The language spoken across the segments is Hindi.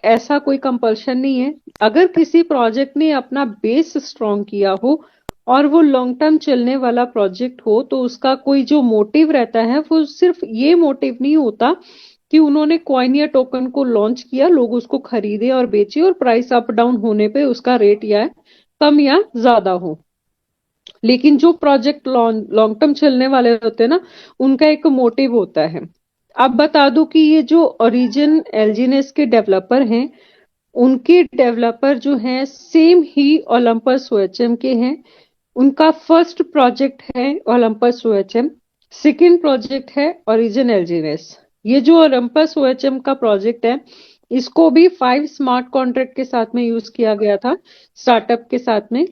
ऐसा कोई कंपल्शन नहीं है। अगर किसी प्रोजेक्ट ने अपना बेस स्ट्रॉन्ग किया हो और वो लॉन्ग टर्म चलने वाला प्रोजेक्ट हो, तो उसका कोई जो मोटिव रहता है वो सिर्फ ये मोटिव नहीं होता कि उन्होंने कॉइन या टोकन को लॉन्च किया, लोग उसको खरीदे और बेचे और प्राइस अप डाउन होने पे उसका रेट या कम या ज्यादा हो। लेकिन जो प्रोजेक्ट लॉन्ग लॉन्ग टर्म चलने वाले होते हैं ना, उनका एक मोटिव होता है। अब बता दूं कि ये जो ओरिजिन एलजीनेस के डेवलपर हैं, उनके डेवलपर जो हैं सेम ही ओलंपस ओएचएम के हैं। उनका फर्स्ट प्रोजेक्ट है ओलंपस ओएचएम, सेकंड प्रोजेक्ट है ओरिजिन एलजीनेस। ये जो ओलंपस ओएचएम का प्रोजेक्ट है, इसको भी 5 स्मार्ट कॉन्ट्रैक्ट के साथ में यूज किया गया था, स्टार्टअप के साथ में।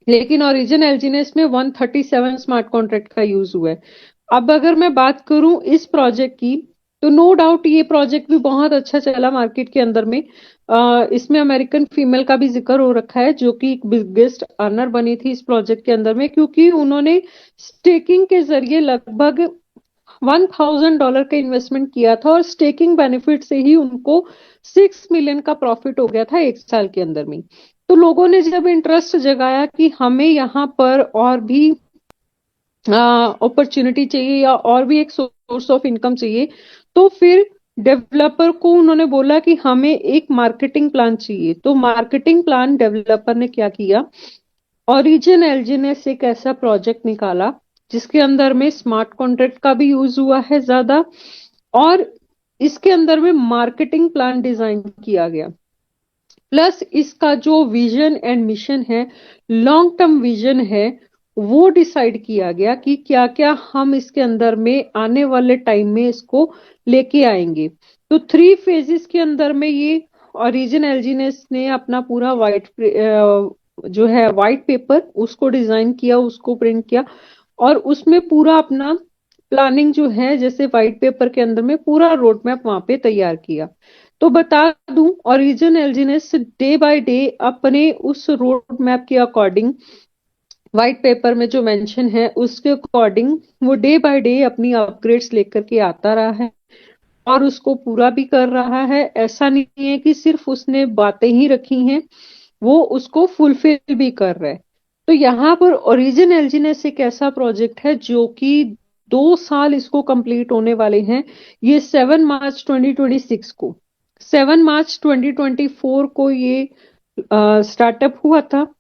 लेकिन ओरिजिन एलजीनेस में 137 स्मार्ट कॉन्ट्रैक्ट का यूज हुआ है। अब अगर मैं बात करूं इस प्रोजेक्ट की, तो नो डाउट ये प्रोजेक्ट भी बहुत अच्छा चला मार्केट के अंदर में। इसमें अमेरिकन फीमेल का भी जिक्र हो रखा है, जो कि एक बिगेस्ट अर्नर बनी थी इस प्रोजेक्ट के अंदर में, क्योंकि उन्होंने स्टेकिंग के जरिए लगभग $1,000 का इन्वेस्टमेंट किया था और स्टेकिंग बेनिफिट से ही उनको 6 मिलियन का प्रॉफिट हो गया था 1 साल के अंदर में। तो लोगों ने जब इंटरेस्ट जगाया कि हमें यहाँ पर और भी अपॉर्चुनिटी चाहिए या और भी एक सोर्स ऑफ इनकम चाहिए, तो फिर डेवलपर को उन्होंने बोला कि हमें एक मार्केटिंग प्लान चाहिए। तो मार्केटिंग प्लान डेवलपर ने क्या किया, ओरिजिन एलजी ने एक ऐसा प्रोजेक्ट निकाला जिसके अंदर में स्मार्ट कॉन्ट्रैक्ट का भी यूज हुआ है ज्यादा, और इसके अंदर में मार्केटिंग प्लान डिजाइन किया गया। प्लस इसका जो विजन एंड मिशन है, लॉन्ग टर्म विजन है, वो डिसाइड किया गया कि क्या क्या हम इसके अंदर में आने वाले टाइम में इसको लेके आएंगे। तो 3 फेजेस के अंदर में ये ओरिजिन एलजीनेस ने अपना पूरा जो है व्हाइट पेपर उसको डिजाइन किया, उसको प्रिंट किया, और उसमें पूरा अपना प्लानिंग जो है, जैसे व्हाइट पेपर के अंदर में पूरा रोड मैप वहां पे तैयार किया। तो बता दूं, ओरिजिन एलजीनेस डे बाय डे अपने उस रोड मैप के अकॉर्डिंग, व्हाइट पेपर में जो मेंशन है उसके अकॉर्डिंग, वो डे बाय डे अपनी अपग्रेड्स लेकर के आता रहा है और उसको पूरा भी कर रहा है। ऐसा नहीं है कि सिर्फ उसने बातें ही रखी हैं, वो उसको फुलफिल भी कर रहा है। तो यहाँ पर ओरिजिन एलजीनेस एक ऐसा प्रोजेक्ट है जो कि 2 साल इसको कंप्लीट होने वाले हैं। ये 7 मार्च 2026 को, 7 मार्च 2024 को ये स्टार्टअप हुआ था।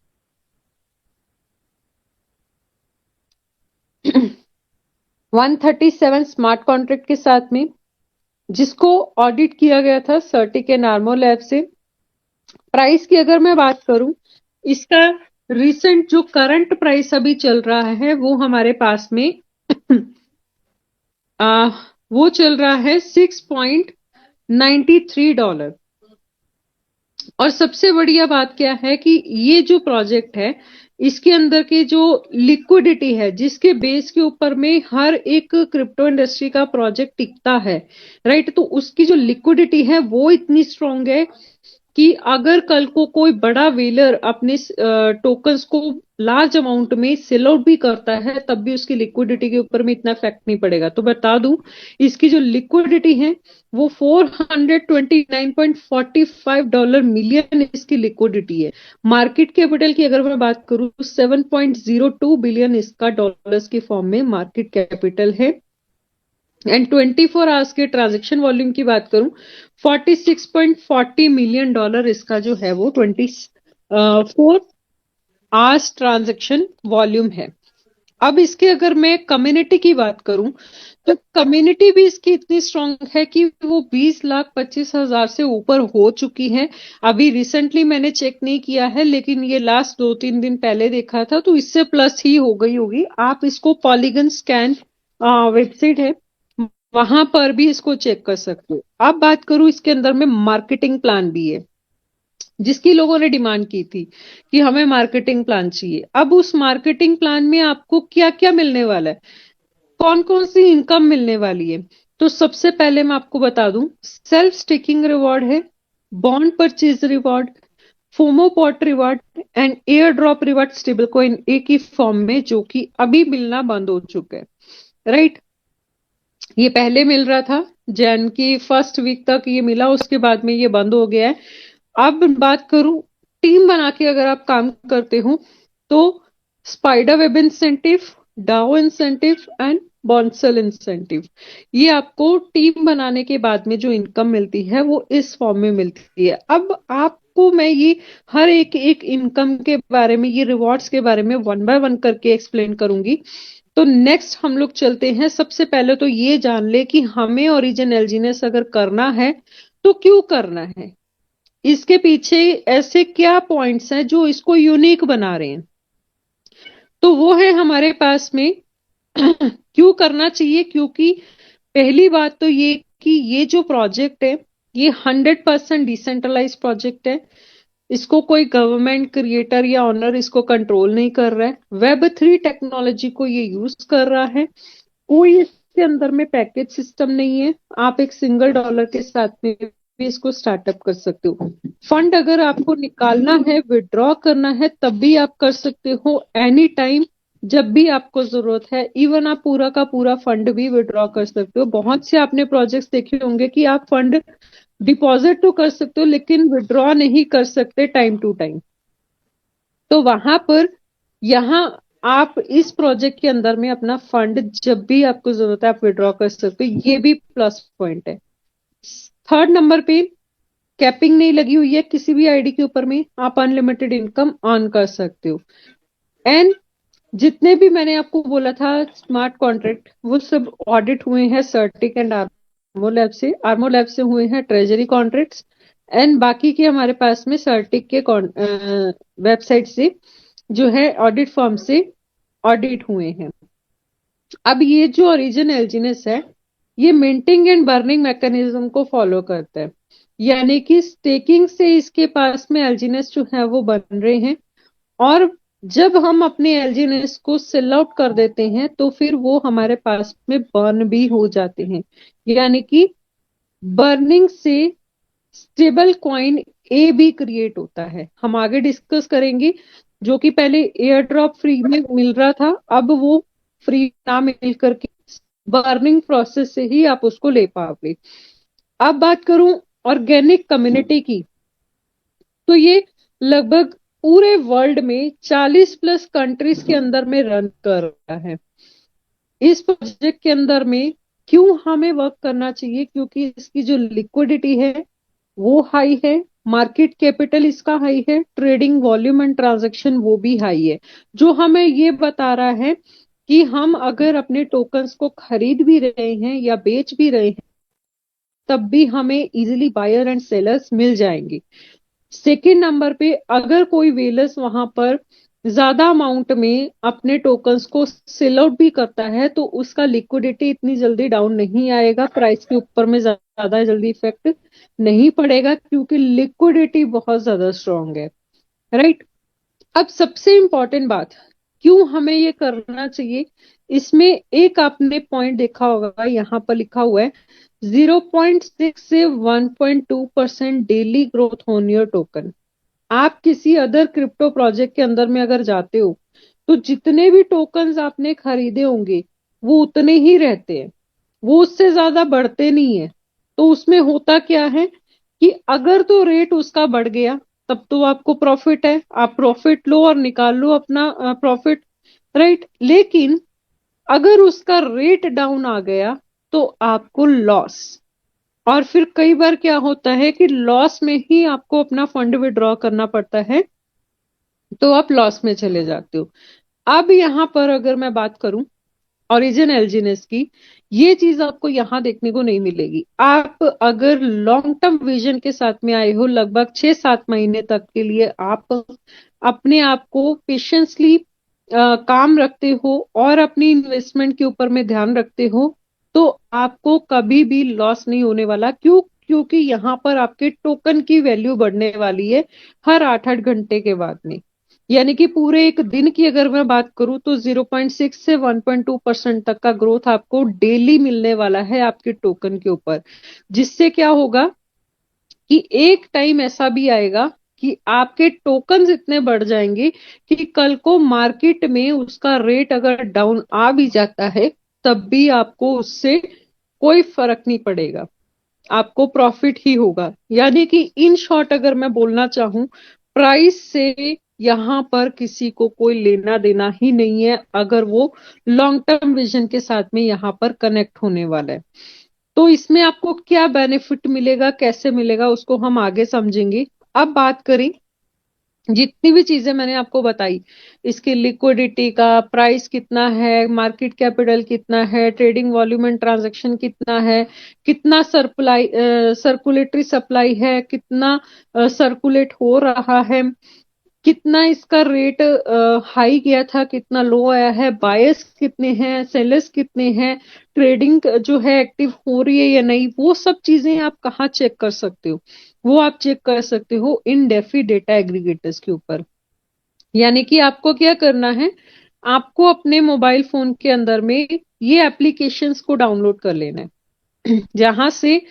137 स्मार्ट कॉन्ट्रैक्ट के साथ में, जिसको ऑडिट किया गया था सर्टिक एंड आर्मो लैब से। प्राइस की अगर मैं बात करूं, इसका रिसेंट जो करंट प्राइस अभी चल रहा है वो हमारे पास में आ, वो चल रहा है $6.93। और सबसे बढ़िया बात क्या है कि ये जो प्रोजेक्ट है, इसके अंदर के जो लिक्विडिटी है, जिसके बेस के ऊपर में हर एक क्रिप्टो इंडस्ट्री का प्रोजेक्ट टिकता है, राइट, तो उसकी जो लिक्विडिटी है वो इतनी स्ट्रांग है कि अगर कल को कोई बड़ा व्हेलर अपने टोकन्स को लार्ज अमाउंट में सेल आउट भी करता है, तब भी उसकी लिक्विडिटी के ऊपर में इतना इफेक्ट नहीं पड़ेगा। तो बता दूं, इसकी जो लिक्विडिटी है वो $429.45 मिलियन इसकी लिक्विडिटी है। मार्केट कैपिटल की अगर मैं बात करूं, 7.02 बिलियन इसका डॉलर्स की फॉर्म में मार्केट कैपिटल है। एंड 24 आवर्स के ट्रांजेक्शन वॉल्यूम की बात करूं, $46.40 मिलियन इसका जो है वो 24 आवर्स ट्रांजेक्शन वॉल्यूम है। अब इसके अगर मैं कम्युनिटी की बात करूं, तो कम्युनिटी भी इसकी इतनी स्ट्रांग है कि वो 20,25,000 से ऊपर हो चुकी है। अभी रिसेंटली मैंने चेक नहीं किया है, लेकिन ये लास्ट 2-3 दिन पहले देखा था, तो इससे प्लस ही हो गई होगी। आप इसको पॉलीगन स्कैन वेबसाइट है, वहां पर भी इसको चेक कर सकते हो। अब बात करूं, इसके अंदर में मार्केटिंग प्लान भी है, जिसकी लोगों ने डिमांड की थी कि हमें मार्केटिंग प्लान चाहिए। अब उस मार्केटिंग प्लान में आपको क्या क्या मिलने वाला है, कौन कौन सी इनकम मिलने वाली है, तो सबसे पहले मैं आपको बता दूं, सेल्फ स्टेकिंग रिवॉर्ड है, bond purchase reward, FOMO pot reward and air drop reward stable coin एक ही फॉर्म में, जो कि अभी मिलना बंद हो चुका है, राइट। ये पहले मिल रहा था, जैन की फर्स्ट वीक तक ये मिला, उसके बाद में ये बंद हो गया है। अब बात करूं, टीम बना के अगर आप काम करते हो तो स्पाइडर वेब इंसेंटिव, डाउ इंसेंटिव एंड बॉन्सल इंसेंटिव, ये आपको टीम बनाने के बाद में जो इनकम मिलती है वो इस फॉर्म में मिलती है। अब आपको मैं ये हर एक एक इनकम के बारे में, ये रिवॉर्ड्स के बारे में वन बाय वन करके एक्सप्लेन करूंगी। तो नेक्स्ट हम लोग चलते हैं। सबसे पहले तो ये जान ले कि हमें ओरिजिन एलजीनेस अगर करना है तो क्यों करना है, इसके पीछे ऐसे क्या पॉइंट्स हैं जो इसको यूनिक बना रहे हैं। तो वो है हमारे पास में क्यों करना चाहिए, क्योंकि पहली बात तो ये कि ये जो प्रोजेक्ट है ये 100% डिसेंट्रलाइज प्रोजेक्ट है। इसको कोई गवर्नमेंट क्रिएटर या ऑनर इसको कंट्रोल नहीं कर रहा है। वेब 3 टेक्नोलॉजी को ये यूज कर रहा है। कोई इसके अंदर में पैकेज सिस्टम नहीं है। आप एक $1 के साथ में भी इसको स्टार्टअप कर सकते हो। फंड अगर आपको निकालना है, विड्रॉ करना है, तब भी आप कर सकते हो, एनी टाइम, जब भी आपको जरूरत है। इवन आप पूरा का पूरा फंड भी विड्रॉ कर सकते हो। बहुत से आपने प्रोजेक्ट्स देखे होंगे कि आप फंड डिपॉजिट तो कर सकते हो लेकिन विड्रॉ नहीं कर सकते टाइम टू टाइम। तो वहां पर, यहाँ आप इस प्रोजेक्ट के अंदर में अपना फंड जब भी आपको जरूरत है आप विड्रॉ कर सकते हो, ये भी प्लस पॉइंट है। थर्ड नंबर पे कैपिंग नहीं लगी हुई है किसी भी आईडी के ऊपर में, आप अनलिमिटेड इनकम अर्न कर सकते हो। एंड जितने भी मैंने आपको बोला था स्मार्ट कॉन्ट्रैक्ट, वो सब ऑडिट हुए हैं सर्टिक एंड आर्मो लैब से। आर्मो लैब से हुए हैं ट्रेजरी कॉन्ट्रैक्ट्स, एंड बाकी के हमारे पास में सर्टिक के वेबसाइट से जो है ऑडिट फर्म से ऑडिट हुए हैं। अब ये जो ओरिजिन एलजीनेस है ये मिंटिंग एंड बर्निंग मैकेनिज्म को फॉलो करता है, यानी कि स्टेकिंग से इसके पास में एलजीनेस जो है वो बन रहे हैं, और जब हम अपने एलजीनेस को सेल आउट कर देते हैं तो फिर वो हमारे पास में बर्न भी हो जाते हैं। यानी कि बर्निंग से स्टेबल कॉइन ए भी क्रिएट होता है। हम आगे डिस्कस करेंगे। जो कि पहले एयर ड्रॉप फ्री में मिल रहा था, अब वो फ्री ना मिल करके बर्निंग प्रोसेस से ही आप उसको ले पाओगे। अब बात करूं ऑर्गेनिक कम्युनिटी की, तो ये लगभग पूरे वर्ल्ड में 40+ कंट्रीज के अंदर में रन कर रहा है। इस प्रोजेक्ट के अंदर में क्यों हमें वर्क करना चाहिए, क्योंकि इसकी जो लिक्विडिटी है वो हाई है, मार्केट कैपिटल इसका हाई है, ट्रेडिंग वॉल्यूम एंड ट्रांजैक्शन वो भी हाई है, जो हमें ये बता रहा है कि हम अगर अपने टोकन्स को खरीद भी रहे हैं या बेच भी रहे हैं तब भी हमें इजीली बायर एंड सेलर्स मिल जाएंगे। सेकेंड नंबर पे अगर कोई वेलर्स वहां पर ज्यादा अमाउंट में अपने टोकन्स को सेल आउट भी करता है तो उसका लिक्विडिटी इतनी जल्दी डाउन नहीं आएगा, प्राइस के ऊपर में ज्यादा जल्दी इफेक्ट नहीं पड़ेगा, क्योंकि लिक्विडिटी बहुत ज्यादा स्ट्रांग है। राइट। अब सबसे इंपॉर्टेंट बात, क्यों हमें ये करना चाहिए, इसमें एक आपने पॉइंट देखा होगा, यहाँ पर लिखा हुआ है 0.6 से 1.2% daily growth on your token. आप किसी अदर क्रिप्टो प्रोजेक्ट के अंदर में अगर जाते हो तो जितने भी टोकन्स आपने खरीदे होंगे वो उतने ही रहते हैं, वो उससे ज्यादा बढ़ते नहीं है। तो उसमें होता क्या है कि अगर तो रेट उसका बढ़ गया तब तो आपको प्रॉफिट है, आप प्रॉफिट लो और निकाल लो अपना प्रॉफिट। राइट। लेकिन अगर उसका रेट डाउन आ गया तो आपको लॉस। और फिर कई बार क्या होता है कि लॉस में ही आपको अपना फंड विड्रॉ करना पड़ता है, तो आप लॉस में चले जाते हो। अब यहां पर अगर मैं बात करूं ओरिजिन एलजीनेस की, ये चीज आपको यहां देखने को नहीं मिलेगी। आप अगर लॉन्ग टर्म विजन के साथ में आए हो, लगभग 6-7 महीने तक के लिए आप अपने आप को पेशेंसली काम रखते हो और अपनी इन्वेस्टमेंट के ऊपर में ध्यान रखते हो, तो आपको कभी भी लॉस नहीं होने वाला। क्यों? क्योंकि यहाँ पर आपके टोकन की वैल्यू बढ़ने वाली है हर 8-8 घंटे के बाद में। यानी कि पूरे एक दिन की अगर मैं बात करूं तो 0.6 से 1.2% तक का ग्रोथ आपको डेली मिलने वाला है आपके टोकन के ऊपर। जिससे क्या होगा कि एक टाइम ऐसा भी आएगा कि आपके टोकन्स इतने बढ़ जाएंगे कि कल को मार्केट में उसका रेट अगर डाउन आ भी जाता है तब भी आपको उससे कोई फर्क नहीं पड़ेगा, आपको प्रॉफिट ही होगा। यानी कि इन शॉर्ट अगर मैं बोलना चाहूं, प्राइस से यहाँ पर किसी को कोई लेना देना ही नहीं है, अगर वो लॉन्ग टर्म विजन के साथ में यहाँ पर कनेक्ट होने वाला है। तो इसमें आपको क्या बेनिफिट मिलेगा, कैसे मिलेगा, उसको हम आगे समझेंगे। अब बात करें, जितनी भी चीजें मैंने आपको बताई, इसकी लिक्विडिटी का प्राइस कितना है, मार्केट कैपिटल कितना है, ट्रेडिंग वॉल्यूम एंड ट्रांजैक्शन कितना है, कितना सर्कुलेटरी सप्लाई है, कितना सर्कुलेट हो रहा है, कितना इसका रेट हाई गया था, कितना लो आया है, बायर्स कितने हैं, सेलर्स कितने हैं, ट्रेडिंग जो है एक्टिव हो रही है या नहीं, वो सब चीजें आप कहाँ चेक कर सकते हो? वो आप चेक कर सकते हो इन डेफी डेटा एग्रीगेटर्स के ऊपर। यानी कि आपको क्या करना है, आपको अपने मोबाइल फोन के अंदर में ये एप्लीकेशंस को डाउनलोड कर लेना है जहां से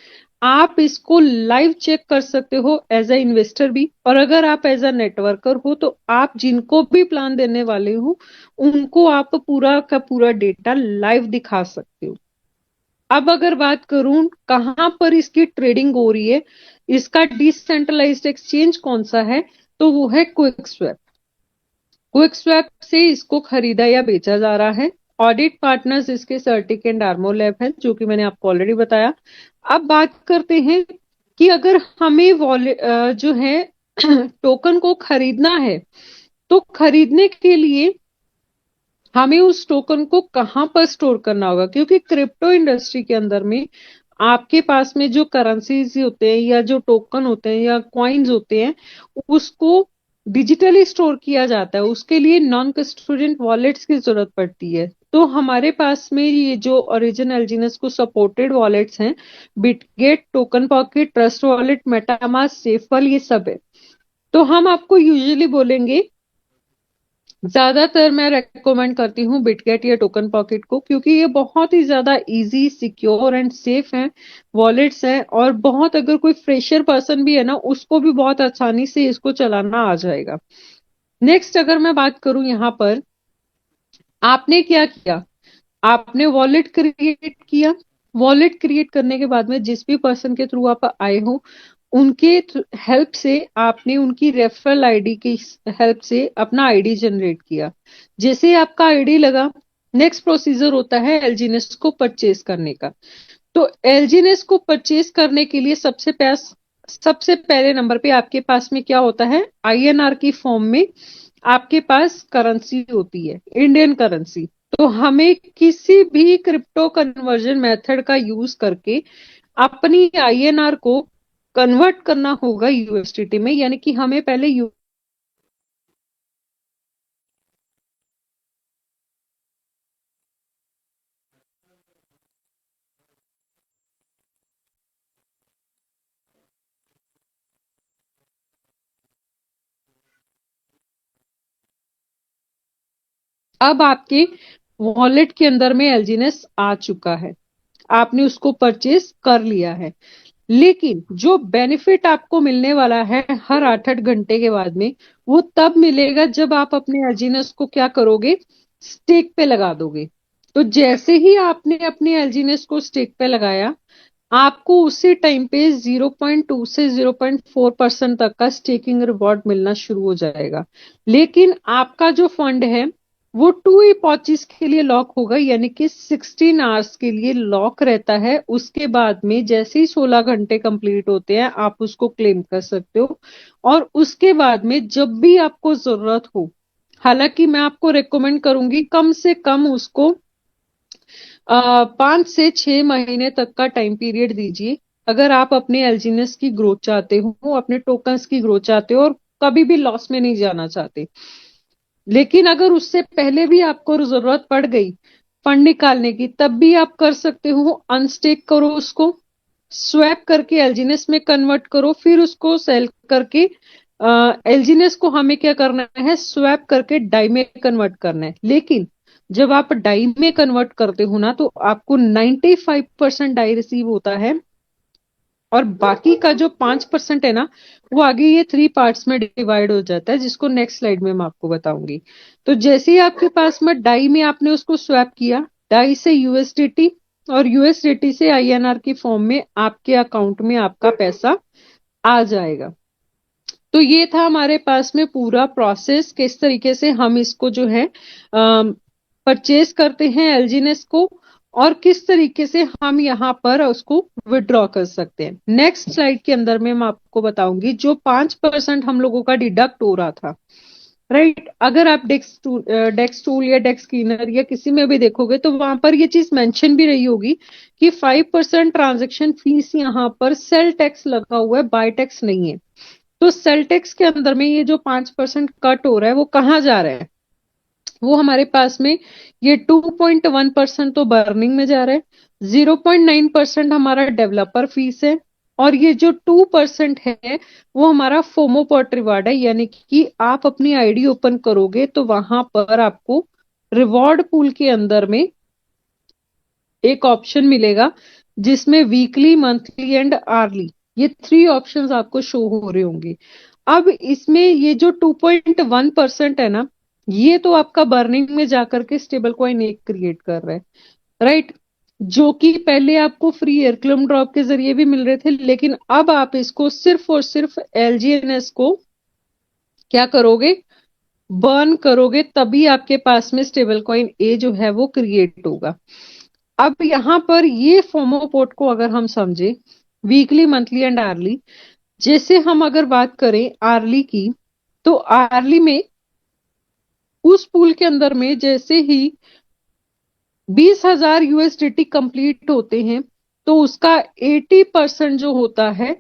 आप इसको लाइव चेक कर सकते हो एज अ इन्वेस्टर भी, और अगर आप एज अ नेटवर्कर हो तो आप जिनको भी प्लान देने वाले हो उनको आप पूरा का पूरा डेटा लाइव दिखा सकते हो। अब अगर बात करूं कहां पर इसकी ट्रेडिंग हो रही है, इसका डिसेंट्रलाइज्ड एक्सचेंज कौन सा है, तो वो है क्विक स्वैप। क्विक स्वैप से इसको खरीदा या बेचा जा रहा है। ऑडिट पार्टनर्स इसके सर्टिक एंड आर्मो लैब है, जो कि मैंने आपको ऑलरेडी बताया। अब बात करते हैं कि अगर हमें वॉलेट जो है टोकन को खरीदना है, तो खरीदने के लिए हमें उस टोकन को कहां पर स्टोर करना होगा, क्योंकि क्रिप्टो इंडस्ट्री के अंदर में आपके पास में जो करेंसीज होते हैं या जो टोकन होते हैं या कॉइन्स होते हैं, उसको डिजिटली स्टोर किया जाता है। उसके लिए नॉन कस्टोडियन वॉलेट्स की जरूरत पड़ती है। तो हमारे पास में ये जो ओरिजिन एलजीनेस को सपोर्टेड वॉलेट्स हैं, Bitget, token pocket, trust wallet, MetaMask, सेफल, ये सब है। तो हम आपको यूजुअली बोलेंगे, ज्यादातर मैं रेकमेंड करती हूँ बिटगेट या टोकन पॉकेट को, क्योंकि ये बहुत ही ज्यादा इजी, सिक्योर एंड सेफ है वॉलेट्स हैं, और बहुत अगर कोई फ्रेशर पर्सन भी है ना, उसको भी बहुत आसानी से इसको चलाना आ जाएगा। नेक्स्ट अगर मैं बात करूं यहाँ पर, आपने क्या किया, आपने वॉलेट क्रिएट किया। वॉलेट क्रिएट करने के बाद में जिस भी पर्सन के थ्रू आप आए हो, उनके हेल्प से आपने उनकी रेफरल आईडी की हेल्प से अपना आईडी जनरेट किया। जैसे ही आपका आईडी लगा, नेक्स्ट प्रोसीजर होता है एलजीनेस को परचेज करने का। तो एलजीनेस को परचेज करने के लिए सबसे पहले नंबर पे आपके पास में क्या होता है, आईएनआर की फॉर्म में आपके पास करेंसी होती है, इंडियन करेंसी। तो हमें किसी भी क्रिप्टो कन्वर्जन मेथड का यूज करके अपनी आईएनआर को कन्वर्ट करना होगा यूएसडीटी में। यानी कि हमें पहले अब आपके वॉलेट के अंदर में एलजीनेस आ चुका है, आपने उसको परचेज कर लिया है। लेकिन जो बेनिफिट आपको मिलने वाला है हर 8-8 घंटे के बाद में, वो तब मिलेगा जब आप अपने एलजीनेस को क्या करोगे, स्टेक पे लगा दोगे। तो जैसे ही आपने अपने एलजीनेस को स्टेक पे लगाया, आपको उसी टाइम पे 0.2 से 0.4% तक का स्टेकिंग रिवॉर्ड मिलना शुरू हो जाएगा। लेकिन आपका जो फंड है वो 2 इपॉचिस के लिए लॉक होगा, यानी कि 16 आवर्स के लिए लॉक रहता है। उसके बाद में जैसे ही 16 घंटे कंप्लीट होते हैं, आप उसको क्लेम कर सकते हो। और उसके बाद में जब भी आपको जरूरत हो, हालांकि मैं आपको रेकमेंड करूंगी कम से कम उसको 5 से 6 महीने तक का टाइम पीरियड दीजिए, अगर आप अपने एलजीनेस की ग्रोथ चाहते हो, अपने टोकन्स की ग्रोथ चाहते हो, और कभी भी लॉस में नहीं जाना चाहते। लेकिन अगर उससे पहले भी आपको जरूरत पड़ गई फंड निकालने की, तब भी आप कर सकते हो। अनस्टेक करो उसको, स्वैप करके एलजीनेस में कन्वर्ट करो, फिर उसको सेल करके एलजीनेस को हमें क्या करना है, स्वैप करके डाई में कन्वर्ट करना है। लेकिन जब आप डाई में कन्वर्ट करते हो ना, तो आपको 95% डाई रिसीव होता है, और बाकी का जो 5% है ना, वो आगे ये 3 पार्ट्स में डिवाइड हो जाता है, जिसको नेक्स्ट स्लाइड में मैं आपको बताऊंगी। तो जैसे ही आपके पास में डाई में आपने उसको स्वैप किया, डाई से यूएसडीटी, और यूएसडीटी से आईएनआर की फॉर्म में आपके अकाउंट में आपका पैसा आ जाएगा। तो ये था हमारे पास में पूरा प्रोसेस, किस तरीके से हम इसको जो है परचेज करते हैं एलजीनेस को, और किस तरीके से हम यहाँ पर उसको विड्रॉ कर सकते हैं। नेक्स्ट स्लाइड के अंदर में मैं आपको बताऊंगी जो 5% हम लोगों का डिडक्ट हो रहा था, राइट। अगर आप डेक्स टूल या डेक्स क्लीनर या किसी में भी देखोगे तो वहां पर ये चीज मेंशन भी रही होगी कि 5% ट्रांजेक्शन फीस यहाँ पर सेल टैक्स लगा हुआ है, बाय टैक्स नहीं है। तो सेल टैक्स के अंदर में ये जो 5% कट हो रहा है वो कहाँ जा रहा है, वो हमारे पास में ये 2.1% तो बर्निंग में जा रहा है, 0.9% हमारा डेवलपर फीस है, और ये जो 2% है वो हमारा फोमोपोट रिवार्ड है। यानी कि आप अपनी आईडी ओपन करोगे तो वहां पर आपको रिवॉर्ड पूल के अंदर में एक ऑप्शन मिलेगा जिसमें वीकली, मंथली एंड आर्ली, ये 3 ऑप्शंस आपको शो हो रहे होंगे। अब इसमें ये जो 2.1% है ना, ये तो आपका बर्निंग में जाकर के स्टेबल कॉइन एक क्रिएट कर रहा है, राइट, जो कि पहले आपको फ्री एयरक्लम ड्रॉप के जरिए भी मिल रहे थे, लेकिन अब आप इसको सिर्फ और सिर्फ एलजीएनएस को क्या करोगे, बर्न करोगे, तभी आपके पास में स्टेबल कॉइन ए जो है वो क्रिएट होगा। अब यहां पर ये फोमो पोर्ट को अगर हम समझे वीकली, मंथली एंड आर्ली, जैसे हम अगर बात करें आर्ली की, तो आर्ली में उस पूल के अंदर में जैसे ही 20,000 यूएसडीटी कंप्लीट होते हैं तो उसका 80% जो होता है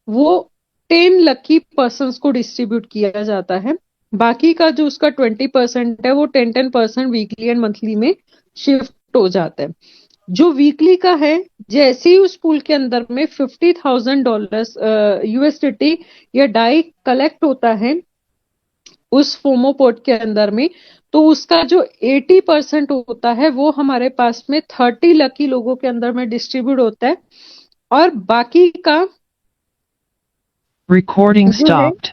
वो 10 लकी पर्सन्स को डिस्ट्रीब्यूट किया जाता है। बाकी का जो उसका 20% है वो 10-10% वीकली एंड मंथली में शिफ्ट हो जाता है। जो वीकली का है, जैसे ही उस पूल के अंदर में $50,000 यूएसडीटी या डाई कलेक्ट होता है उस फोमोपोट के अंदर में, तो उसका जो 80% होता है वो हमारे पास में 30 लकी लोगों के अंदर में डिस्ट्रीब्यूट होता है, और बाकी का Recording जो है stopped.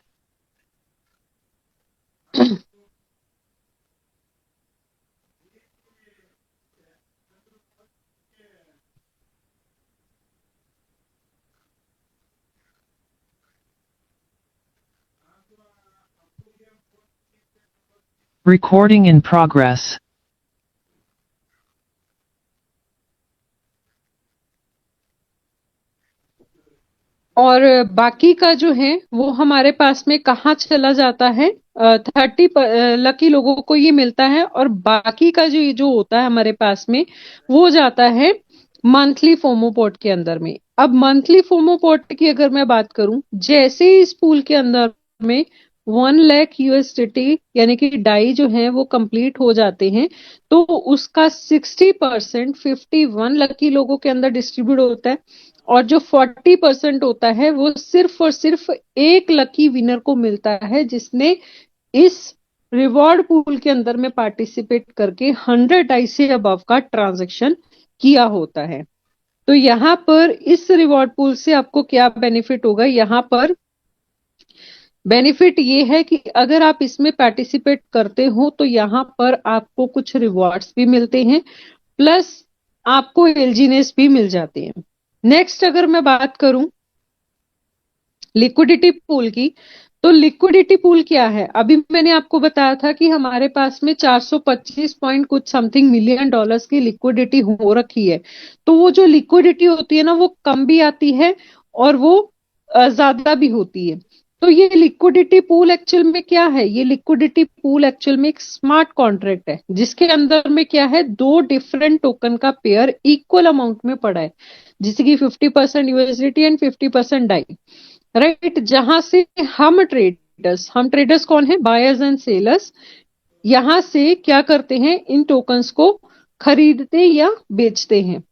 Recording in progress. और बाकी का जो है वो हमारे पास में कहाँ चला जाता है, 30 लकी लोगों को ये मिलता है, और बाकी का जो होता है हमारे पास में वो जाता है मंथली फोमोपोट के अंदर में। अब मंथली फोमोपोट की अगर मैं बात करूं, जैसे ही इस पूल के अंदर में 1 लाख यूएसडीटी यानी कि डाई जो है वो कंप्लीट हो जाते हैं, तो उसका 60% 51 लकी लोगों के अंदर डिस्ट्रीब्यूट होता है, और जो 40% होता है वो सिर्फ और सिर्फ एक लकी विनर को मिलता है जिसने इस रिवॉर्ड पूल के अंदर में पार्टिसिपेट करके 100 डाई से अबव का ट्रांजैक्शन किया होता है। तो यहाँ पर इस रिवॉर्ड पूल से आपको क्या बेनिफिट होगा, यहाँ पर बेनिफिट ये है कि अगर आप इसमें पार्टिसिपेट करते हो तो यहाँ पर आपको कुछ रिवॉर्ड्स भी मिलते हैं, प्लस आपको एलजीनेस भी मिल जाते हैं। नेक्स्ट अगर मैं बात करूं लिक्विडिटी पूल की, तो लिक्विडिटी पूल क्या है, अभी मैंने आपको बताया था कि हमारे पास में 425 पॉइंट कुछ समथिंग मिलियन डॉलर्स की लिक्विडिटी हो रखी है। तो वो जो लिक्विडिटी होती है ना वो कम भी आती है और वो ज्यादा भी होती है। तो ये लिक्विडिटी पूल एक्चुअल में क्या है, ये लिक्विडिटी पूल एक्चुअल में एक स्मार्ट कॉन्ट्रैक्ट है जिसके अंदर में क्या है, 2 डिफरेंट टोकन का पेयर इक्वल अमाउंट में पड़ा है, जैसे कि 50% यूएसडीटी एंड 50% डाई, राइट। जहां से हम ट्रेडर्स कौन है, बायर्स एंड सेलर्स, यहां से क्या करते हैं, इन टोकन्स को खरीदते या बेचते हैं।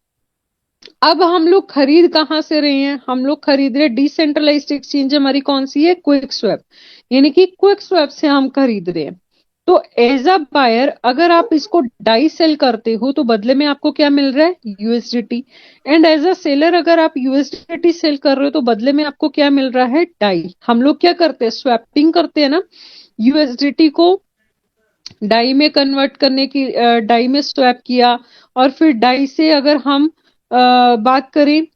अब हम लोग खरीद कहां से रहे हैं, हम लोग खरीद रहे डिसेंट्रलाइज्ड एक्सचेंज हमारी कौन सी है, क्विक स्वैप, यानी कि क्विक स्वैप से हम खरीद रहे हैं। तो एज अ बायर अगर आप इसको डाई सेल करते हो तो बदले में आपको क्या मिल रहा है, USDT, and as a seller अगर आप यूएसडीटी सेल कर रहे हो तो बदले में आपको क्या मिल रहा है, डाई। हम लोग क्या करते हैं, स्वैपिंग करते हैं ना, यूएसडीटी को डाई में कन्वर्ट करने की, डाई में स्वैप किया, और फिर डाई से अगर हम बात करें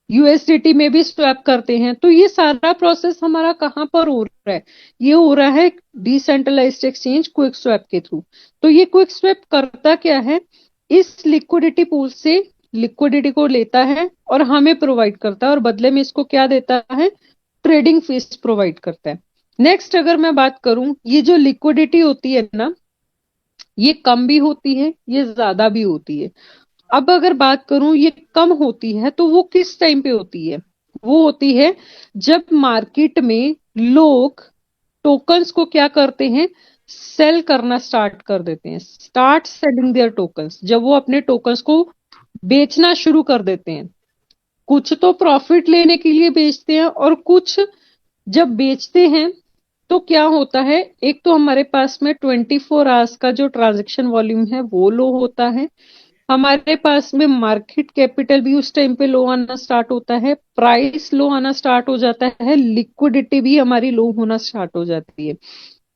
यूएसडीटी में भी स्वैप करते हैं। तो ये सारा प्रोसेस हमारा कहाँ पर हो रहा है? ये हो रहा है डिसेंट्रलाइज्ड एक्सचेंज क्विक स्वैप के थ्रू। तो ये क्विक स्वैप करता क्या है? इस लिक्विडिटी पूल से लिक्विडिटी को लेता है और हमें प्रोवाइड करता है, और बदले में इसको क्या देता है? ट्रेडिंग फीस प्रोवाइड करता है। नेक्स्ट अगर मैं बात करूं, ये जो लिक्विडिटी होती है ना, ये कम भी होती है, ये ज्यादा भी होती है। अब अगर बात करूं ये कम होती है तो वो किस टाइम पे होती है? वो होती है जब मार्केट में लोग टोकन्स को क्या करते हैं? सेल करना स्टार्ट कर देते हैं, स्टार्ट सेलिंग देयर टोकन्स। जब वो अपने टोकन्स को बेचना शुरू कर देते हैं, कुछ तो प्रॉफिट लेने के लिए बेचते हैं, और कुछ जब बेचते हैं तो क्या होता है? एक तो हमारे पास में 24 आवर्स का जो ट्रांजेक्शन वॉल्यूम है वो लो होता है, हमारे पास में मार्केट कैपिटल भी उस टाइम पे लो आना स्टार्ट होता है, प्राइस लो आना स्टार्ट हो जाता है, लिक्विडिटी भी हमारी लो होना स्टार्ट हो जाती है।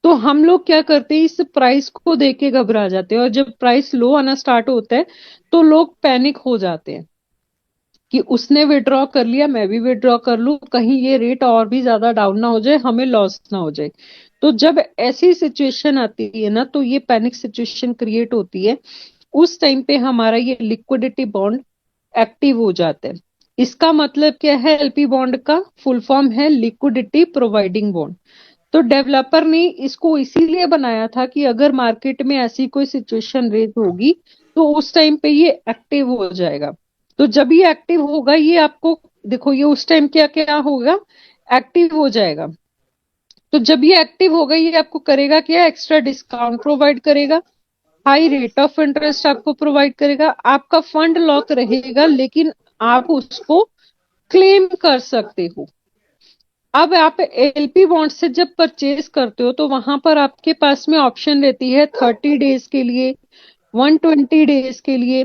तो हम लोग क्या करते हैं? इस प्राइस को देख के घबरा जाते हैं, और जब प्राइस लो आना स्टार्ट होता है तो लोग पैनिक हो जाते हैं कि उसने विड्रॉ कर लिया, मैं भी विड्रॉ कर लूं, कहीं ये रेट और भी ज्यादा डाउन ना हो जाए, हमें लॉस ना हो जाए। तो जब ऐसी सिचुएशन आती है ना, तो ये पैनिक सिचुएशन क्रिएट होती है। उस टाइम पे हमारा ये लिक्विडिटी बॉन्ड एक्टिव हो जाता है। इसका मतलब क्या है? एलपी बॉन्ड का फुल फॉर्म है लिक्विडिटी प्रोवाइडिंग बॉन्ड। तो डेवलपर ने इसको इसीलिए बनाया था कि अगर मार्केट में ऐसी कोई सिचुएशन रेज होगी तो उस टाइम पे ये एक्टिव हो जाएगा। तो जब ये एक्टिव होगा, ये आपको देखो, ये उस टाइम क्या क्या होगा? एक्टिव हो जाएगा। तो जब ये एक्टिव होगा, ये आपको करेगा क्या? एक्स्ट्रा डिस्काउंट प्रोवाइड करेगा, हाई रेट ऑफ इंटरेस्ट आपको प्रोवाइड करेगा, आपका फंड लॉक रहेगा, लेकिन आप उसको क्लेम कर सकते हो। अब आप एलपी बॉन्ड से जब परचेज करते हो तो वहां पर आपके पास में ऑप्शन रहती है 30 डेज के लिए, 120 डेज के लिए,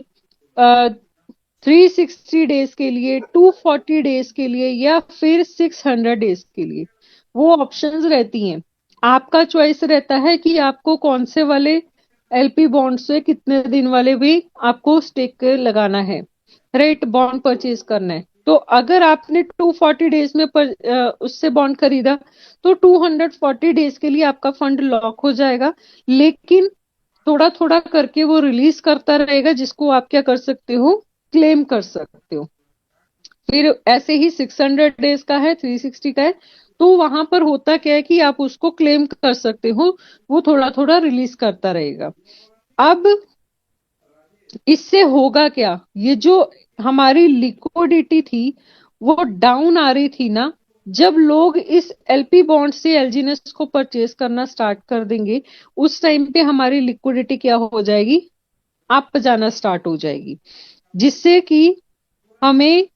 360 डेज के लिए, 240 डेज के लिए, या फिर 600 डेज के लिए। वो ऑप्शंस रहती हैं। आपका चॉइस रहता है कि आपको कौन से वाले एलपी बॉन्ड से कितने दिन वाले भी आपको स्टेक लगाना है, राइट, बॉन्ड परचेज करना है। तो अगर आपने 240 डेज में उससे बॉन्ड खरीदा तो 240 डेज के लिए आपका फंड लॉक हो जाएगा, लेकिन थोड़ा थोड़ा करके वो रिलीज करता रहेगा, जिसको आप क्या कर सकते हो? क्लेम कर सकते हो। फिर ऐसे ही 600 डेज का है, 360 का है। तो वहां पर होता क्या है कि आप उसको क्लेम कर सकते हो, वो थोड़ा थोड़ा रिलीज करता रहेगा। अब इससे होगा क्या? ये जो हमारी लिक्विडिटी थी वो डाउन आ रही थी ना, जब लोग इस एलपी बॉन्ड से एलजीनेस को परचेज करना स्टार्ट कर देंगे, उस टाइम पे हमारी लिक्विडिटी क्या हो जाएगी? अप जाना स्टार्ट हो जाएगी, जिससे कि हमें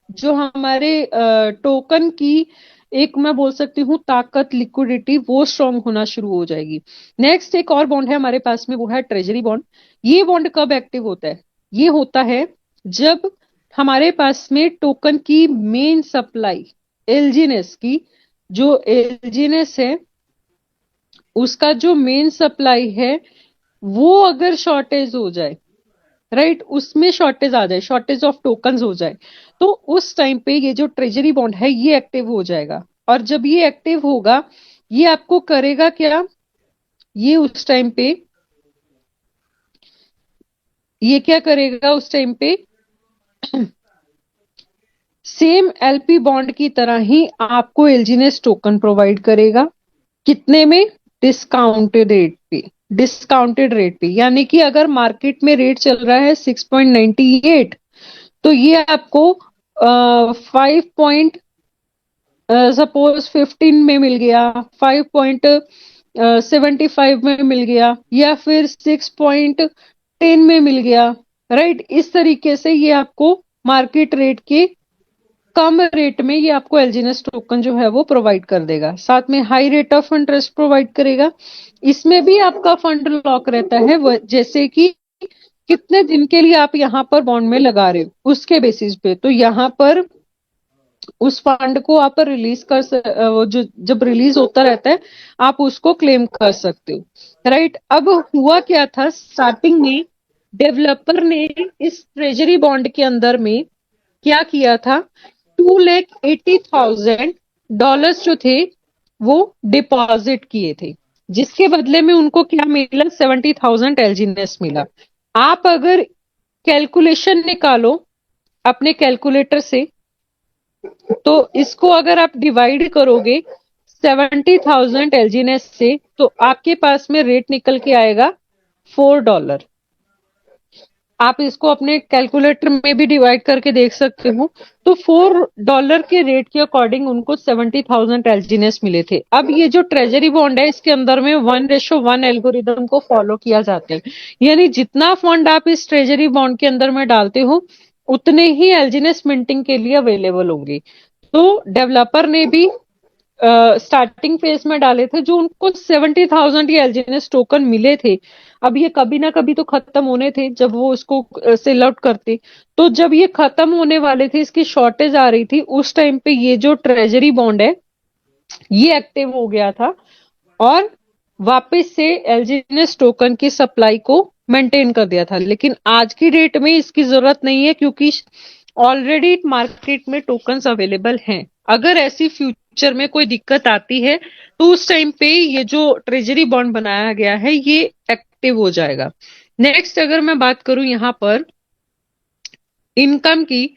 जो हमारे टोकन की, एक मैं बोल सकती हूँ ताकत, लिक्विडिटी, वो स्ट्रांग होना शुरू हो जाएगी। नेक्स्ट एक और बॉन्ड है हमारे पास में, वो है ट्रेजरी बॉन्ड। ये बॉन्ड कब एक्टिव होता है? ये होता है जब हमारे पास में टोकन की मेन सप्लाई, एलजीनेस की, जो एलजीनेस है उसका जो मेन सप्लाई है वो अगर शॉर्टेज हो जाए, राइट, उसमें शॉर्टेज आ जाए, शॉर्टेज ऑफ टोकन्स हो जाए, तो उस टाइम पे ये जो ट्रेजरी बॉन्ड है ये एक्टिव हो जाएगा। और जब ये एक्टिव होगा, ये आपको करेगा क्या? ये उस टाइम पे, ये क्या करेगा उस टाइम पे? सेम एलपी बॉन्ड की तरह ही आपको एलजीनेस टोकन प्रोवाइड करेगा। कितने में? डिस्काउंटेड रेट पे। डिस्काउंटेड रेट पे, यानी कि अगर मार्केट में रेट चल रहा है 6.98, तो ये आपको 5 सपोज 15 में मिल गया, 5.75 में मिल गया, या फिर 6.10 में मिल गया, राइट। इस तरीके से ये आपको मार्केट रेट के कम रेट में ये आपको एलजीनेस टोकन जो है वो प्रोवाइड कर देगा। साथ में high rate of interest provide करेगा। इसमें भी आपका फंड लॉक रहता है, जैसे कि कितने दिन के लिए आप यहाँ पर बॉन्ड में लगा रहे हो उसके बेसिस पे। तो यहाँ पर उस फंड को आप रिलीज वो जो जब रिलीज होता रहता है आप उसको क्लेम कर सकते हो, राइट। अब हुआ क्या था स्टार्टिंग में, डेवलपर ने इस ट्रेजरी बॉन्ड के अंदर में क्या किया था, $280,000 जो थे वो डिपॉजिट किए थे, जिसके बदले में उनको क्या मिला, 70,000 एलजीनेस मिला। आप अगर कैलकुलेशन निकालो अपने कैलकुलेटर से, तो इसको अगर आप डिवाइड करोगे 70,000 एलजीनेस से, तो आपके पास में रेट निकल के आएगा $4। आप इसको अपने कैलकुलेटर में भी डिवाइड करके देख सकते हो। तो $4 के रेट के अकॉर्डिंग उनको 70,000 एलजीनेस मिले थे। अब ये जो ट्रेजरी बॉन्ड है इसके अंदर में 1:1 एल्गोरिदम को फॉलो किया जाता है, यानी जितना फंड आप इस ट्रेजरी बॉन्ड के अंदर में डालते हो उतने ही एलजीनेस मिंटिंग के लिए अवेलेबल होंगे। तो डेवलपर ने भी स्टार्टिंग फेज में डाले थे, जो उनको 70,000 ये एलजीएनएस टोकन मिले थे। अब ये कभी ना कभी तो खत्म होने थे जब वो उसको सेल आउट करते। तो जब ये खत्म होने वाले थे, इसकी शॉर्टेज आ रही थी, उस टाइम पे ये जो ट्रेजरी बॉन्ड है ये एक्टिव हो गया था और वापस से एलजीएनएस टोकन की सप्लाई को मेंटेन कर दिया था। लेकिन आज की डेट में इसकी जरूरत नहीं है, क्योंकि ऑलरेडी मार्केट में टोकन्स अवेलेबल हैं। अगर ऐसी फ्यूचर में कोई दिक्कत आती है तो उस टाइम पे ये जो ट्रेजरी बॉन्ड बनाया गया है ये एक्टिव हो जाएगा। नेक्स्ट अगर मैं बात करूं यहाँ पर इनकम की,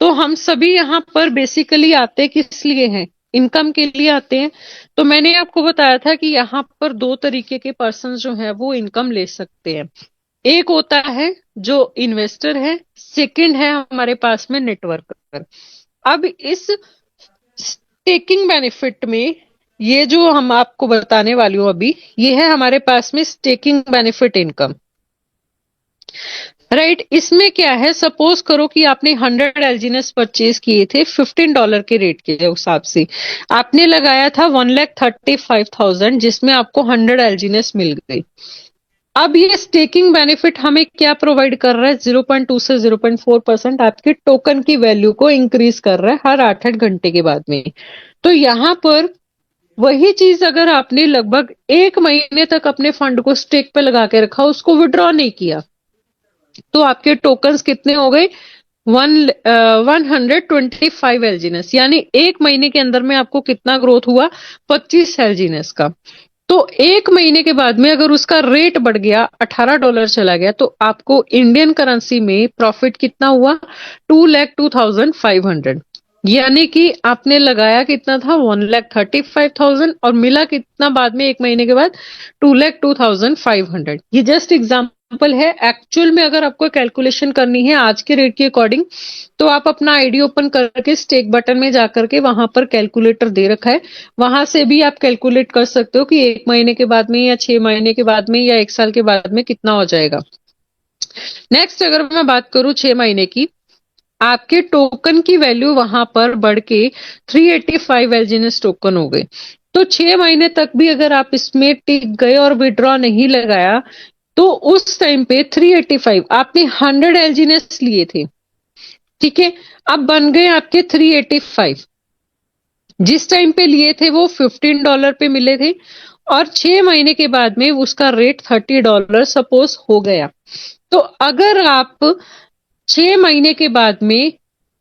तो हम सभी यहाँ पर बेसिकली आते किस लिए हैं, इनकम के लिए आते हैं। तो मैंने आपको बताया था कि यहाँ पर दो तरीके के पर्सन जो है वो इनकम ले सकते हैं। एक होता है जो इन्वेस्टर है, सेकंड है हमारे पास में नेटवर्कर। अब इस स्टेकिंग बेनिफिट में ये जो हम आपको बताने वाली हूँ अभी, ये है हमारे पास में स्टेकिंग बेनिफिट इनकम, राइट। इसमें क्या है, सपोज करो कि आपने 100 एलजीनेस परचेज किए थे $15 के रेट के हिसाब से, आपने लगाया था 1,35,000 जिसमें आपको 100 एलजीनेस मिल गई। अब ये स्टेकिंग बेनिफिट हमें क्या प्रोवाइड कर रहा है, 0.2 से 0.4% आपके टोकन की वैल्यू को इंक्रीज कर रहा है हर 8-8 घंटे के बाद में। तो यहाँ पर वही चीज अगर आपने लगभग 1 महीने तक अपने फंड को स्टेक पे लगा के रखा, उसको विड्रॉ नहीं किया, तो आपके टोकन्स कितने हो गए, 125 एलजीनेस, यानी 1 महीने के अंदर में आपको कितना ग्रोथ हुआ, 25 एलजीनेस का। तो 1 महीने के बाद में अगर उसका रेट बढ़ गया, $18 चला गया, तो आपको इंडियन करेंसी में प्रॉफिट कितना हुआ, 2,02,500। यानी कि आपने लगाया कितना था, 1,35,000 और मिला कितना बाद में 1 महीने के बाद, 2,02,500। ये जस्ट एग्जाम्पल है। एक्चुअल में अगर आपको कैलकुलेशन करनी है आज के रेट के अकॉर्डिंग, तो आप अपना आईडी ओपन करके स्टेक बटन में जाकर के वहां पर कैलकुलेटर दे रखा है, वहां से भी आप कैलकुलेट कर सकते हो कि 1 महीने के बाद में या 6 महीने के बाद में या 1 साल के बाद में कितना हो जाएगा। नेक्स्ट अगर मैं बात करूं 6 महीने की, आपके टोकन की वैल्यू वहां पर बढ़ के 385 एलजीनेस टोकन हो गए। तो 6 महीने तक भी अगर आप इसमें टिक गए और विड्रॉ नहीं लगाया, तो उस टाइम पे 385, आपने 100 एलजीनेस लिए थे, ठीक है, अब बन गए आपके 385। जिस टाइम पे लिए थे वो $15 पे मिले थे, और 6 महीने के बाद में उसका रेट $30 सपोज हो गया। तो अगर आप 6 महीने के बाद में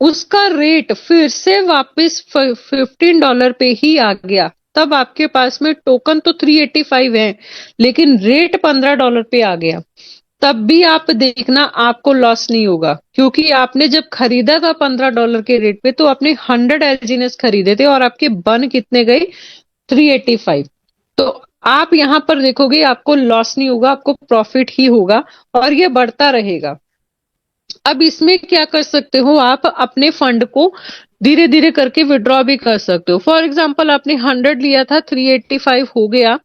उसका रेट फिर से वापस $15 पे ही आ गया, तब आपके पास में टोकन तो 385 है लेकिन रेट $15 पे आ गया, तब भी आप देखना आपको लॉस नहीं होगा, क्योंकि आपने जब खरीदा था $15 के रेट पे तो आपने 100 एलजीनेस खरीदे थे और आपके बन कितने गए, 385। तो आप यहां पर देखोगे आपको लॉस नहीं होगा, आपको प्रॉफिट ही होगा और ये बढ़ता रहेगा। अब इसमें क्या कर सकते हो, आप अपने फंड को धीरे धीरे करके विड्रॉ भी कर सकते हो। फॉर एग्जाम्पल आपने 100 लिया था, 385 हो गया,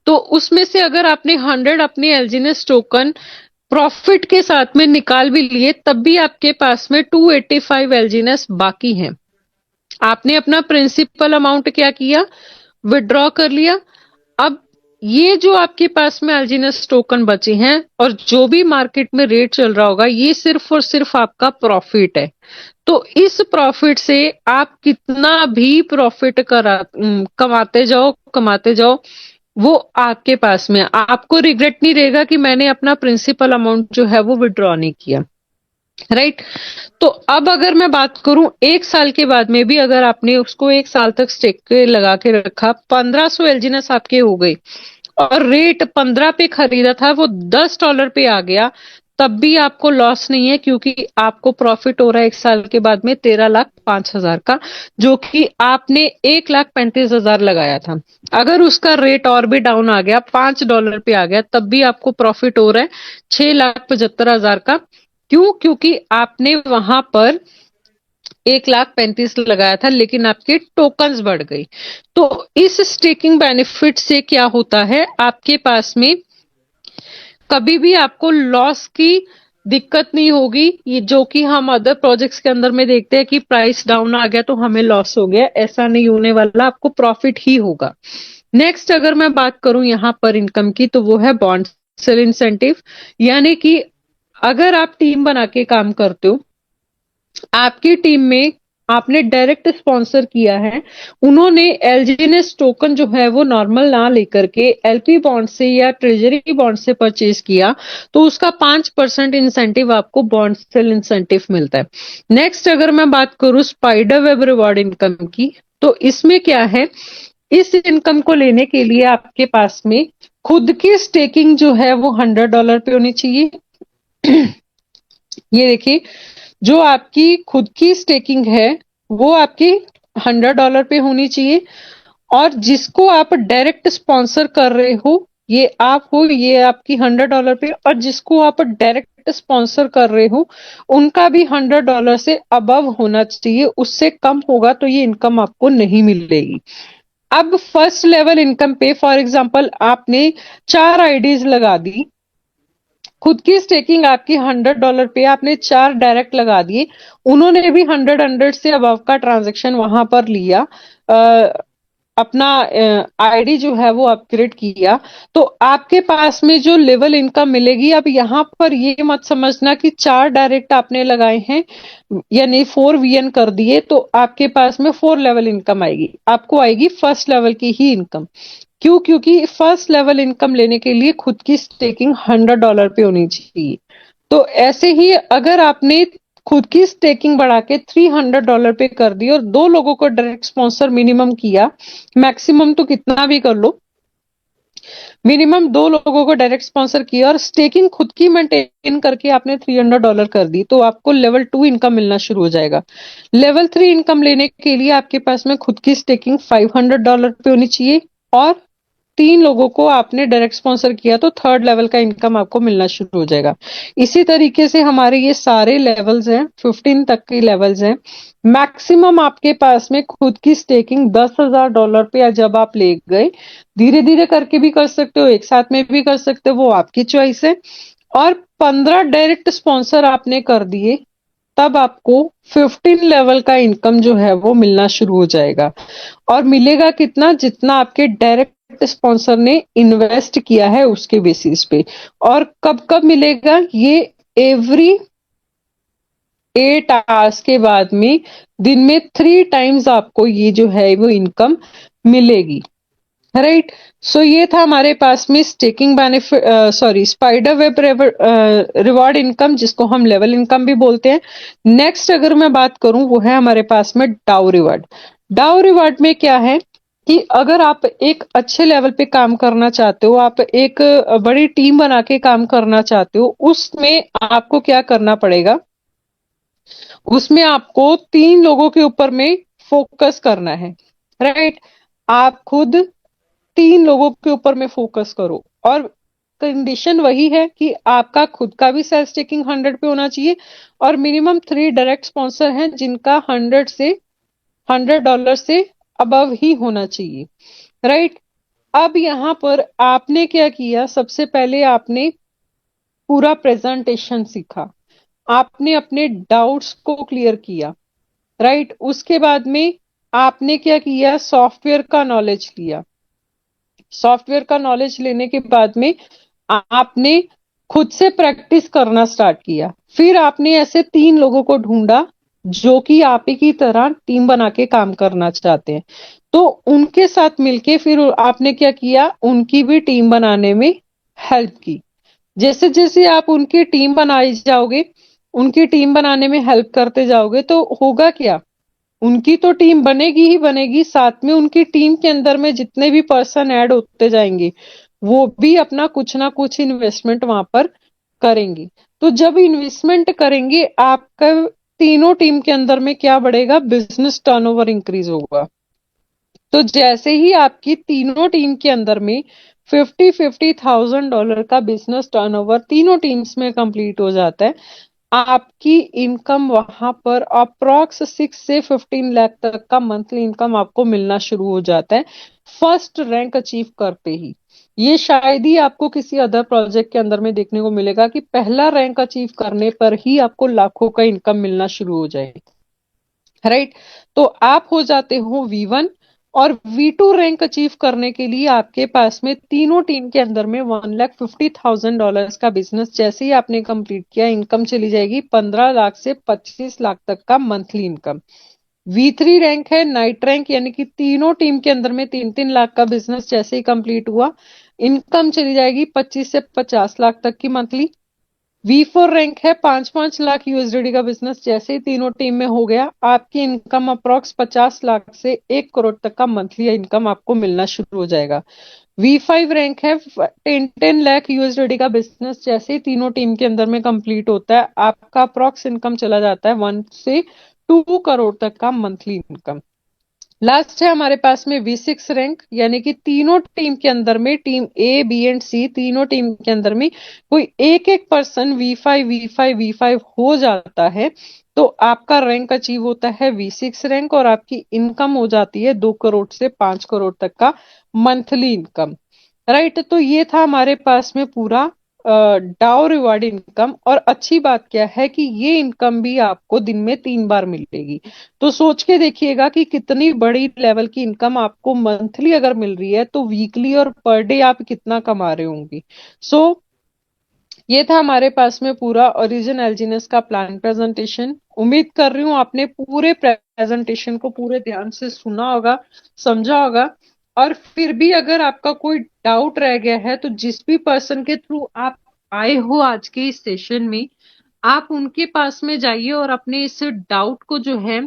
तो उसमें से अगर आपने 100 अपने एलजीनेस टोकन प्रॉफिट के साथ में निकाल भी लिए, तब भी आपके पास में 285 एलजीनेस बाकी हैं। आपने अपना प्रिंसिपल अमाउंट क्या किया, विड्रॉ कर लिया। अब ये जो आपके पास में एलजीएनएस टोकन बचे हैं और जो भी मार्केट में रेट चल रहा होगा, ये सिर्फ और सिर्फ आपका प्रॉफिट है। तो इस प्रॉफिट से आप कितना भी प्रॉफिट कमाते जाओ, वो आपके पास में, आपको रिग्रेट नहीं रहेगा कि मैंने अपना प्रिंसिपल अमाउंट जो है वो विड्रॉ नहीं किया, राइट। तो अब अगर मैं बात करूं 1 साल के बाद में भी, अगर आपने उसको 1 साल तक स्टेक के लगा के रखा, 1500 एलजीएनएस आपके हो गई और रेट 15 पे खरीदा था, वो $10 पे आ गया, तब भी आपको लॉस नहीं है, क्योंकि आपको प्रॉफिट हो रहा है 1 साल के बाद में 13,05,000 का, जो कि आपने 1,35,000 लगाया था। अगर उसका रेट और भी डाउन आ गया, $5 पे आ गया, तब भी आपको प्रॉफिट हो रहा है 6,75,000 का। क्यों? क्योंकि आपने वहां पर 1,35,000 लगाया था, लेकिन आपके टोकन्स बढ़ गई। तो इस स्टेकिंग बेनिफिट से क्या होता है, आपके पास में कभी भी आपको लॉस की दिक्कत नहीं होगी। ये जो कि हम अदर प्रोजेक्ट्स के अंदर में देखते हैं कि प्राइस डाउन आ गया तो हमें लॉस हो गया, ऐसा नहीं होने वाला, आपको प्रॉफिट ही होगा। नेक्स्ट अगर मैं बात करूं यहाँ पर इनकम की, तो वो है बॉन्ड सेल इंसेंटिव। यानी कि अगर आप टीम बना के काम करते हो, आपकी टीम में आपने डायरेक्ट स्पॉन्सर किया है, उन्होंने एलजीएनएस टोकन जो है वो नॉर्मल ना लेकर के एलपी बॉन्ड से या ट्रेजरी बॉन्ड से परचेज किया, तो उसका 5% इंसेंटिव आपको बॉन्ड सेल इंसेंटिव मिलता है। नेक्स्ट अगर मैं बात करूं स्पाइडर वेब रिवॉर्ड इनकम की, तो इसमें क्या है, इस इनकम को लेने के लिए आपके पास में खुद की स्टेकिंग जो है वो $100 पे होनी चाहिए। ये देखिए, जो आपकी खुद की स्टेकिंग है वो आपकी $100 पे होनी चाहिए, और जिसको आप डायरेक्ट स्पॉन्सर कर रहे हो, ये आप हो, ये आपकी $100 पे, और जिसको आप डायरेक्ट स्पॉन्सर कर रहे हो उनका भी $100 से अबव होना चाहिए, उससे कम होगा तो ये इनकम आपको नहीं मिलेगी। अब फर्स्ट लेवल इनकम पे फॉर एग्जांपल आपने 4 आईडीज लगा दी, खुद की स्टेकिंग आपकी $100 पे, आपने 4 डायरेक्ट लगा दिए, उन्होंने भी 100 से अबव का ट्रांजेक्शन वहां पर लिया, अपना आईडी जो है वो अपग्रेड किया, तो आपके पास में जो लेवल इनकम मिलेगी, अब यहाँ पर ये मत समझना कि 4 डायरेक्ट आपने लगाए हैं यानी 4 वीएन कर दिए तो आपके पास में 4 लेवल इनकम आएगी, आपको आएगी फर्स्ट लेवल की ही इनकम। क्यों? क्योंकि फर्स्ट लेवल इनकम लेने के लिए खुद की स्टेकिंग $100 पे होनी चाहिए। तो ऐसे ही अगर आपने खुद की स्टेकिंग बढ़ा के $300 पे कर दी और 2 लोगों को डायरेक्ट स्पॉन्सर मिनिमम किया, मैक्सिमम तो कितना भी कर लो, मिनिमम 2 लोगों को डायरेक्ट स्पॉन्सर किया और स्टेकिंग खुद की मेंटेन करके आपने $300 कर दी, तो आपको लेवल 2 इनकम मिलना शुरू हो जाएगा। लेवल 3 इनकम लेने के लिए आपके पास में खुद की स्टेकिंग $500 पे होनी चाहिए, और 3 लोगों को आपने डायरेक्ट स्पॉन्सर किया तो थर्ड लेवल का इनकम आपको मिलना शुरू हो जाएगा। इसी तरीके से हमारे ये सारे लेवल्स हैं, 15 तक के लेवल्स हैं। मैक्सिमम आपके पास में खुद की स्टेकिंग $10,000 पे जब आप ले गए, धीरे धीरे करके भी कर सकते हो, एक साथ में भी कर सकते हो, वो आपकी चॉइस है। और 15 डायरेक्ट स्पॉन्सर आपने कर दिए, तब आपको 15 लेवल का इनकम जो है वो मिलना शुरू हो जाएगा। और मिलेगा कितना? जितना आपके डायरेक्ट स्पॉन्सर ने इन्वेस्ट किया है उसके बेसिस पे। और कब कब मिलेगा ये? एवरी 8 आवर्स के बाद में, दिन में 3 टाइम्स आपको ये जो है वो इनकम मिलेगी, राइट। सो ये था हमारे पास में staking benefit, sorry, spider web reward income, जिसको हम लेवल इनकम भी बोलते हैं। नेक्स्ट अगर मैं बात करूं, वो है हमारे पास में डाउ रिवॉर्ड। डाउ रिवॉर्ड में क्या है कि अगर आप एक अच्छे लेवल पे काम करना चाहते हो, आप एक बड़ी टीम बना के काम करना चाहते हो, उसमें आपको क्या करना पड़ेगा, उसमें आपको 3 लोगों के ऊपर में फोकस करना है, राइट। आप खुद 3 लोगों के ऊपर में फोकस करो, और कंडीशन वही है कि आपका खुद का भी सेल्फ स्टेकिंग 100 पे होना चाहिए, और मिनिमम 3 डायरेक्ट स्पॉन्सर हैं जिनका $100 से अबव ही होना चाहिए, राइट। अब यहां पर आपने क्या किया, सबसे पहले आपने पूरा प्रेजेंटेशन सीखा, आपने अपने डाउट्स को क्लियर किया, राइट। उसके बाद में आपने क्या किया, सॉफ्टवेयर का नॉलेज लिया, सॉफ्टवेयर का नॉलेज लेने के बाद में आपने खुद से प्रैक्टिस करना स्टार्ट किया। फिर आपने ऐसे 3 लोगों को ढूंढा जो कि आप ही की तरह टीम बना के काम करना चाहते हैं। तो उनके साथ मिलके फिर आपने क्या किया, उनकी भी टीम बनाने में हेल्प की। जैसे जैसे आप उनकी टीम बनाई जाओगे, उनकी टीम बनाने में हेल्प करते जाओगे, तो होगा क्या, उनकी तो टीम बनेगी ही बनेगी, साथ में उनकी टीम के अंदर में जितने भी पर्सन ऐड होते जाएंगे वो भी अपना कुछ ना कुछ इन्वेस्टमेंट वहां पर करेंगे। तो जब इन्वेस्टमेंट करेंगे, आपका तीनों टीम के अंदर में क्या बढ़ेगा, बिजनेस टर्नओवर इंक्रीज होगा। तो जैसे ही आपकी तीनों टीम के अंदर में 50,000 का बिजनेस टर्नओवर तीनों टीम्स में कंप्लीट हो जाता है, आपकी इनकम वहां पर अप्रॉक्स 6 से 15 लाख तक का मंथली इनकम आपको मिलना शुरू हो जाता है, फर्स्ट रैंक अचीव करते ही। ये शायद ही आपको किसी अदर प्रोजेक्ट के अंदर में देखने को मिलेगा कि पहला रैंक अचीव करने पर ही आपको लाखों का इनकम मिलना शुरू हो जाए, राइट। तो आप हो जाते हो V1, और V2 रैंक अचीव करने के लिए आपके पास में तीनों टीम के अंदर में $1,50,000 का बिजनेस जैसे ही आपने कंप्लीट किया, इनकम चली जाएगी 15 लाख से 25 लाख तक का मंथली इनकम। V3 रैंक है नाइट रैंक, यानी कि तीनों टीम के अंदर में 3-3 लाख का बिजनेस जैसे ही कंप्लीट हुआ, इनकम चली जाएगी 25 से 50 लाख तक की मंथली। V4 रैंक है 5-5 लाख USDT का बिजनेस जैसे ही तीनों टीम में हो गया, आपकी इनकम अप्रोक्स 50 लाख से 1 करोड़ तक का मंथली इनकम आपको मिलना शुरू हो जाएगा। V5 रैंक है 10-10 लाख USDT का बिजनेस जैसे ही तीनों टीम के अंदर में कंप्लीट होता है, आपका अप्रोक्स इनकम चला जाता है 1 से 2 करोड़ तक का मंथली इनकम। लास्ट है हमारे पास में V6 रैंक, यानी कि तीनों टीम के अंदर में, team A, B and C तीनों टीम के अंदर में कोई एक एक पर्सन V5 हो जाता है, तो आपका रैंक अचीव होता है V6 रैंक, और आपकी इनकम हो जाती है 2 करोड़ से 5 करोड़ तक का मंथली इनकम, राइट। तो ये था हमारे पास में पूरा डाउ रिवार्ड इनकम। और अच्छी बात क्या है कि ये इनकम भी आपको दिन में 3 बार मिलेगी। तो सोच के देखिएगा कि कितनी बड़ी लेवल की इनकम आपको मंथली अगर मिल रही है, तो वीकली और पर डे आप कितना कमा रहे होंगे। सो ये था हमारे पास में पूरा ओरिजिन एलजीनेस का प्लान प्रेजेंटेशन। उम्मीद कर रही हूँ आपने पूरे प्रेजेंटेशन को पूरे ध्यान से सुना होगा, समझा होगा। और फिर भी अगर आपका कोई डाउट रह गया है, तो जिस भी पर्सन के थ्रू आप आए हो आज के इस सेशन में, आप उनके पास में जाइए और अपने इस डाउट को जो है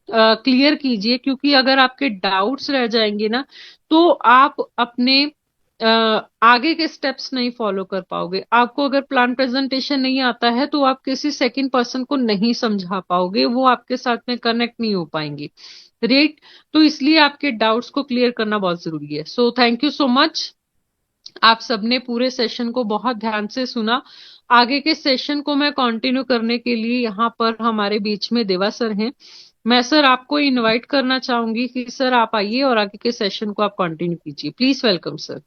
क्लियर कीजिए। क्योंकि अगर आपके डाउट्स रह जाएंगे ना, तो आप अपने आगे के स्टेप्स नहीं फॉलो कर पाओगे। आपको अगर प्लान प्रेजेंटेशन नहीं आता है, तो आप किसी सेकंड पर्सन को नहीं समझा पाओगे, वो आपके साथ में कनेक्ट नहीं हो पाएंगे, राइट। तो इसलिए आपके डाउट्स को क्लियर करना बहुत जरूरी है। So thank you so much, आप सबने पूरे सेशन को बहुत ध्यान से सुना। आगे के सेशन को मैं कंटिन्यू करने के लिए यहाँ पर हमारे बीच में देवा सर हैं। मैं सर आपको इनवाइट करना चाहूंगी कि सर आप आइए और आगे के सेशन को आप कंटिन्यू कीजिए। Please welcome sir.